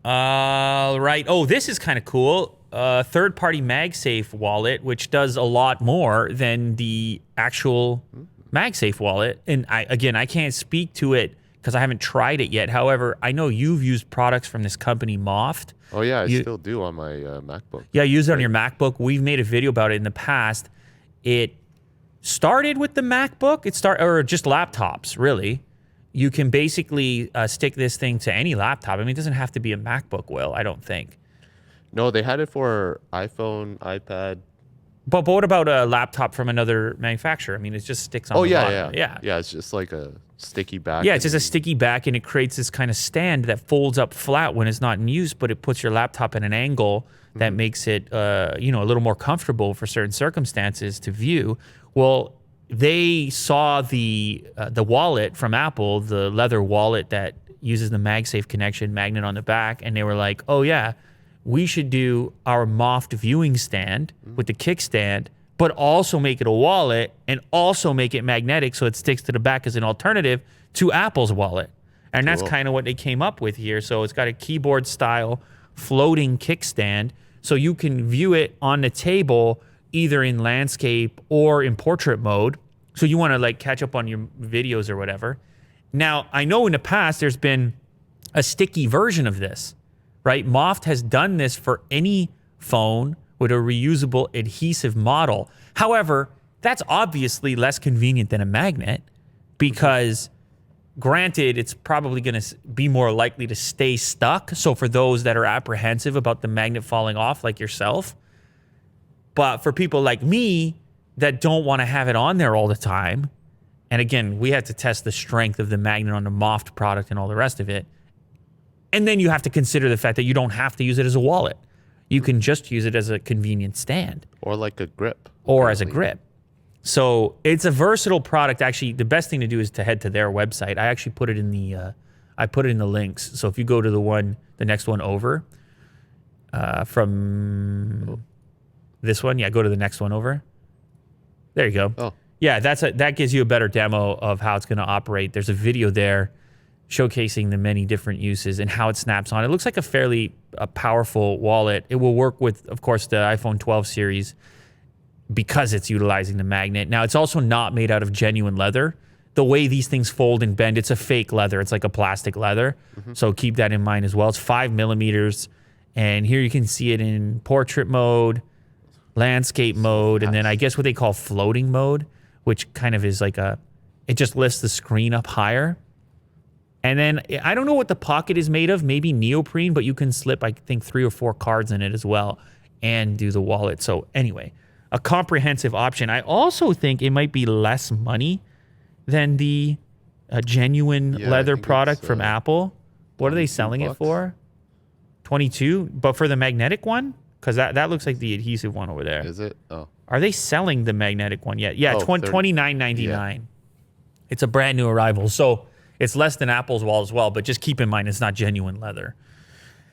Right. Oh, this is kind of cool. Third-party MagSafe wallet, which does a lot more than the actual MagSafe wallet. And I can't speak to it because I haven't tried it yet. However, I know you've used products from this company, Moft. Oh, yeah, I still do on my MacBook. Yeah, use it on your MacBook. We've made a video about it in the past. It started with the MacBook. Or just laptops, really. You can basically stick this thing to any laptop. I mean, it doesn't have to be a MacBook, Will, I don't think. No, they had it for iPhone, iPad. But what about a laptop from another manufacturer? I mean, it just sticks on the bottom. Yeah, it's just like a sticky back. Yeah, it's just a sticky back, and it creates this kind of stand that folds up flat when it's not in use, but it puts your laptop at an angle that makes it, a little more comfortable for certain circumstances to view. Well, they saw the wallet from Apple, the leather wallet that uses the MagSafe connection magnet on the back, and they were like, oh yeah, we should do our Moft viewing stand with the kickstand, but also make it a wallet and also make it magnetic so it sticks to the back as an alternative to Apple's wallet. And that's kind of what they came up with here. So it's got a keyboard style floating kickstand, so you can view it on the table either in landscape or in portrait mode. So you want to like catch up on your videos or whatever. Now, I know in the past there's been a sticky version of this, right? Moft has done this for any phone with a reusable adhesive model. However, that's obviously less convenient than a magnet because granted, it's probably going to be more likely to stay stuck. So for those that are apprehensive about the magnet falling off like yourself, but for people like me that don't want to have it on there all the time, and again, we had to test the strength of the magnet on the Moft product and all the rest of it, and then you have to consider the fact that you don't have to use it as a wallet. You can just use it as a convenient stand. Or like a grip. Or as a grip. So it's a versatile product. Actually, the best thing to do is to head to their website. I actually put it in the links. So if you go to the next one over, from this one, go to the next one over. There you go. Oh. Yeah, that gives you a better demo of how it's going to operate. There's a video there showcasing the many different uses and how it snaps on. It looks like a fairly powerful wallet. It will work with, of course, the iPhone 12 series because it's utilizing the magnet. Now, it's also not made out of genuine leather. The way these things fold and bend, it's a fake leather. It's like a plastic leather. So keep that in mind as well. It's 5 millimeters. And here you can see it in portrait mode, landscape mode, and then I guess what they call floating mode, which kind of is like it just lifts the screen up higher. And then I don't know what the pocket is made of, maybe neoprene, but you can slip, I think, 3 or 4 cards in it as well and do the wallet. So anyway, a comprehensive option. I also think it might be less money than the genuine leather product from Apple. What are they selling it for? 22? But for the magnetic one? Because that looks like the adhesive one over there. Is it? Oh. Are they selling the magnetic one yet? Yeah, $29.99. Yeah. It's a brand new arrival. So it's less than Apple's wall as well, but just keep in mind it's not genuine leather.